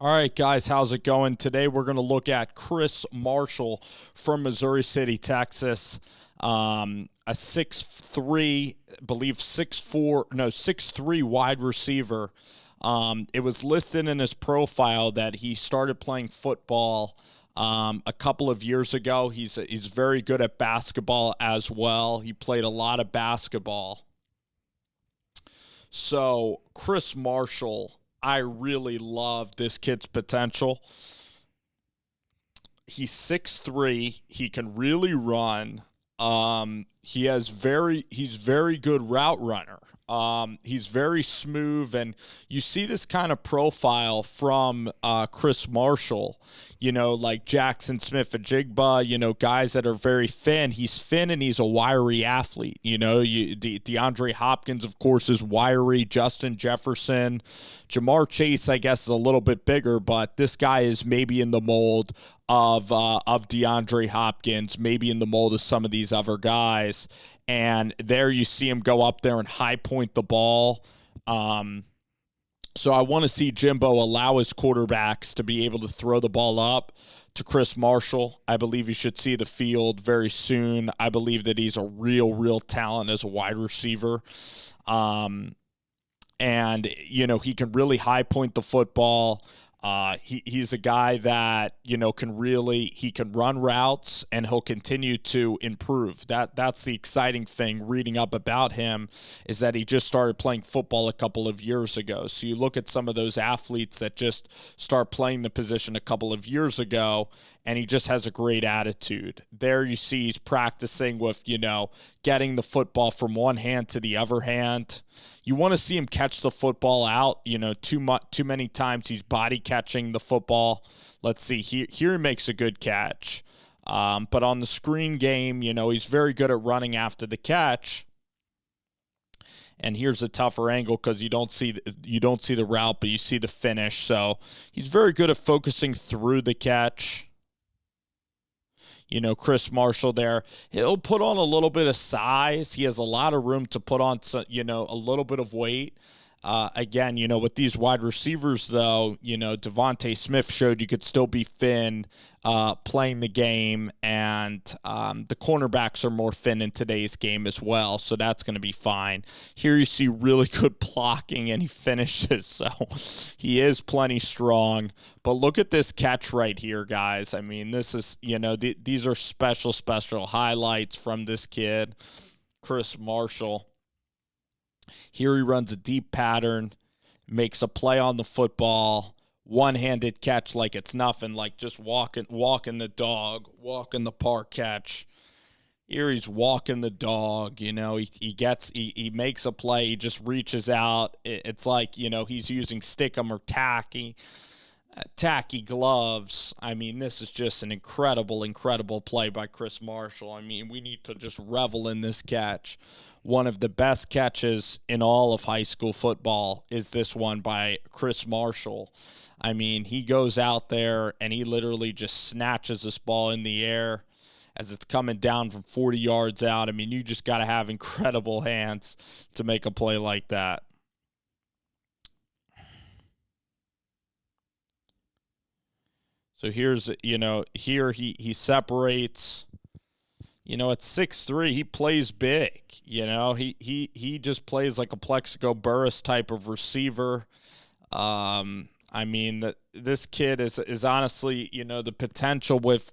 All right, guys, how's it going? Today we're going to look at Chris Marshall from Missouri City, Texas. A 6'3", believe 6'4", no, 6'3" wide receiver. It was listed in his profile that he started playing football a couple of years ago. He's very good at basketball as well. He played a lot of basketball. So, Chris Marshall, I really love this kid's potential. He's 6'3". He can really run. He's very good route runner. He's very smooth, and you see this kind of profile from Chris Marshall. Like Jackson Smith-Njigba, guys that are very thin. He's thin and he's a wiry athlete. DeAndre Hopkins, of course, is wiry. Justin Jefferson. Jamar Chase, I guess, is a little bit bigger, but this guy is maybe in the mold of DeAndre Hopkins, maybe in the mold of some of these other guys. And there you see him go up there and high point the ball. So I want to see Jimbo allow his quarterbacks to be able to throw the ball up to Chris Marshall. I believe he should see the field very soon. I believe that he's a real talent as a wide receiver. And he can really high point the football. He's a guy that, he can run routes, and he'll continue to improve. That's the exciting thing reading up about him, is that he just started playing football a couple of years ago. So you look at some of those athletes that just start playing the position a couple of years ago, and he just has a great attitude. There you see he's practicing with, getting the football from one hand to the other hand. You want to see him catch the football out. Too many times he's body catching the football. Let's see. Here he makes a good catch. But on the screen game, he's very good at running after the catch. And here's a tougher angle because you don't see the route, but you see the finish. So he's very good at focusing through the catch. Chris Marshall there, he'll put on a little bit of size. He has a lot of room to put on, a little bit of weight. Again, with these wide receivers, though, Devontae Smith showed you could still be thin playing the game, and the cornerbacks are more thin in today's game as well, so that's going to be fine. Here you see really good blocking, and he finishes, so he is plenty strong. But look at this catch right here, guys. I mean, this is, these are special highlights from this kid, Chris Marshall. Here he runs a deep pattern, makes a play on the football, one-handed catch like it's nothing, like just walking the dog, walking the park catch. Here he's walking the dog, he makes a play, he just reaches out. It's like, he's using stickum or tacky gloves. I mean, this is just an incredible play by Chris Marshall. I mean, we need to just revel in this catch. One of the best catches in all of high school football is this one by Chris Marshall. I mean, he goes out there and he literally just snatches this ball in the air as it's coming down from 40 yards out. I mean, you just got to have incredible hands to make a play like that. So here's, here he separates. At 6'3", he plays big. He just plays like a Plexico Burris type of receiver. I mean, this kid is honestly, the potential with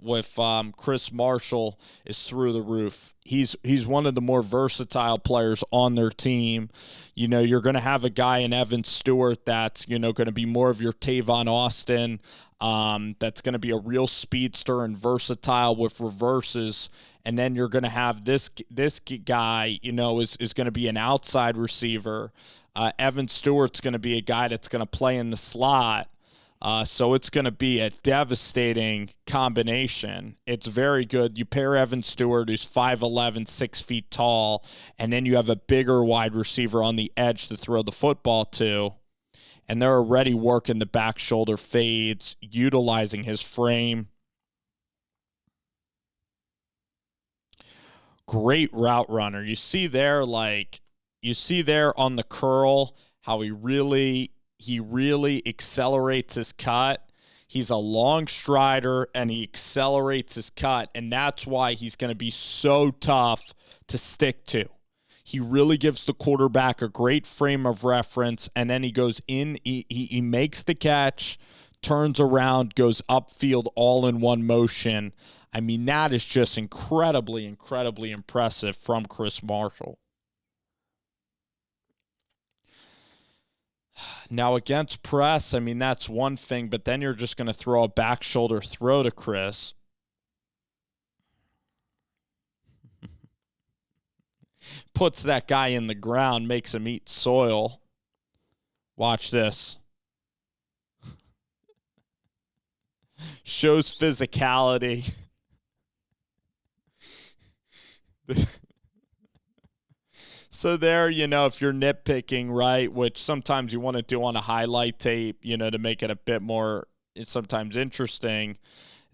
Chris Marshall is through the roof. He's one of the more versatile players on their team. You're going to have a guy in Evan Stewart that's, going to be more of your Tavon Austin. That's going to be a real speedster and versatile with reverses. And then you're going to have this guy, is going to be an outside receiver. Evan Stewart's going to be a guy that's going to play in the slot. So it's going to be a devastating combination. It's very good. You pair Evan Stewart, who's 5'11", 6 feet tall, and then you have a bigger wide receiver on the edge to throw the football to. And they're already working the back shoulder fades, utilizing his frame. Great route runner. You see there on the curl how he really he really accelerates his cut. He's a long strider, and he accelerates his cut, and that's why he's going to be so tough to stick to. He really gives the quarterback a great frame of reference, and then he goes in, he makes the catch, turns around, goes upfield all in one motion. I mean, that is just incredibly, incredibly impressive from Chris Marshall. Now, against press, I mean, that's one thing, but then you're just going to throw a back shoulder throw to Chris. Puts that guy in the ground, makes him eat soil. Watch this. Shows physicality. So there, if you're nitpicking, right, which sometimes you want to do on a highlight tape, to make it a bit more sometimes interesting.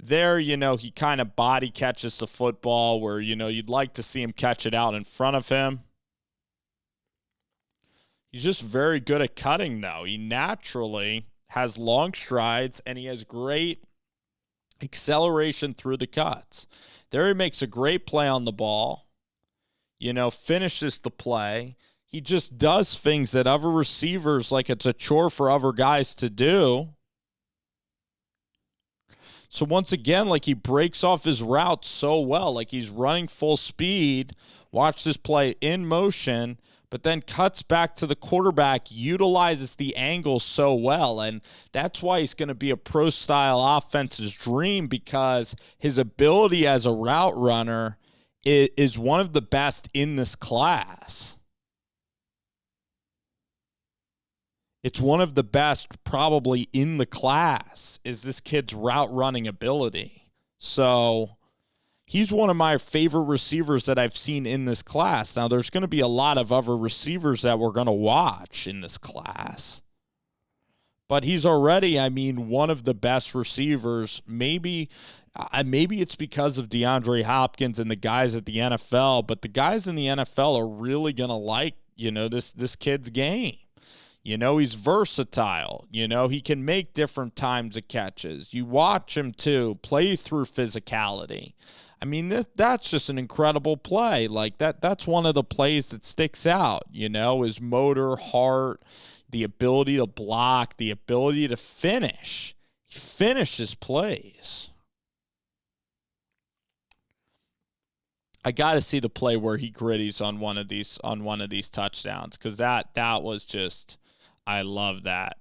There, he kind of body catches the football where, you'd like to see him catch it out in front of him. He's just very good at cutting, though. He naturally has long strides, and he has great acceleration through the cuts. There he makes a great play on the ball. Finishes the play. He just does things that other receivers, like it's a chore for other guys to do. So once again, like he breaks off his route so well, like he's running full speed. Watch this play in motion, but then cuts back to the quarterback, utilizes the angle so well. And that's why he's going to be a pro-style offense's dream, because his ability as a route runner is one of the best in this class. It's one of the best probably in the class, is this kid's route running ability. So he's one of my favorite receivers that I've seen in this class. Now, there's going to be a lot of other receivers that we're going to watch in this class. But he's already, one of the best receivers. Maybe it's because of DeAndre Hopkins and the guys at the NFL, but the guys in the NFL are really going to like, this kid's game. He's versatile. He can make different times of catches. You watch him, too, play through physicality. That's just an incredible play. Like, that's one of the plays that sticks out, his motor, heart, the ability to block, the ability to finish. He finishes plays. I got to see the play where he gritties on one of these touchdowns, because that was just, I love that.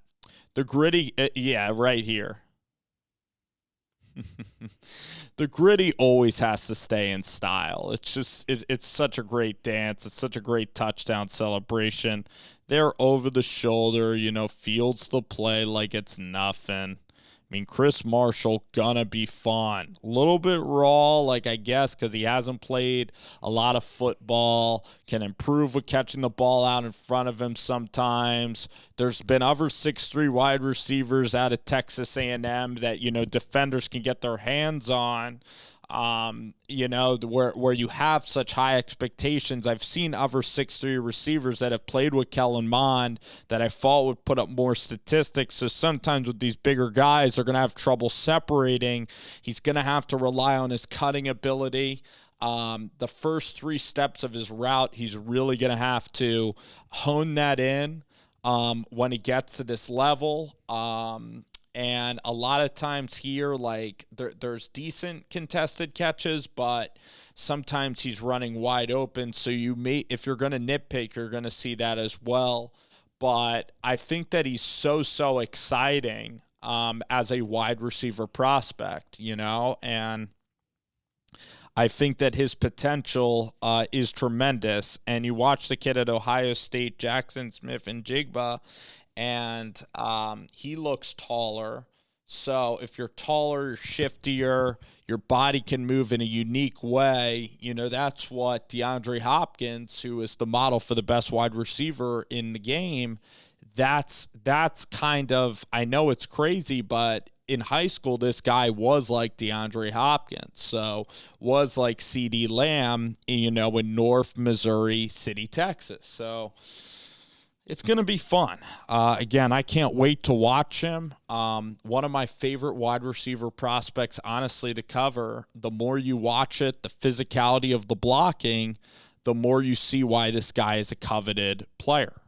The gritty, right here. The gritty always has to stay in style. It's just, it's such a great dance. It's such a great touchdown celebration. They're over the shoulder, fields the play like it's nothing. Chris Marshall gonna be fun. A little bit raw, like I guess, because he hasn't played a lot of football. Can improve with catching the ball out in front of him sometimes. There's been other 6'3" wide receivers out of Texas A&M that, defenders can get their hands on. Where you have such high expectations. I've seen other 6'3" receivers that have played with Kellen Mond that I thought would put up more statistics. So sometimes with these bigger guys, they're going to have trouble separating. He's going to have to rely on his cutting ability. The first 3 steps of his route, he's really going to have to hone that in when he gets to this level. And a lot of times here, like there's decent contested catches, but sometimes he's running wide open. So if you're going to nitpick, you're going to see that as well. But I think that he's so exciting as a wide receiver prospect, and I think that his potential is tremendous. And you watch the kid at Ohio State, Jackson Smith-Njigba, and he looks taller. So if you're taller, you're shiftier, your body can move in a unique way. That's what DeAndre Hopkins, who is the model for the best wide receiver in the game, that's kind of, I know it's crazy, but in high school, this guy was like DeAndre Hopkins. So was like CeeDee Lamb, in North Missouri City, Texas. So It's going to be fun. Again, I can't wait to watch him. One of my favorite wide receiver prospects, honestly, to cover. The more you watch it, the physicality of the blocking, the more you see why this guy is a coveted player.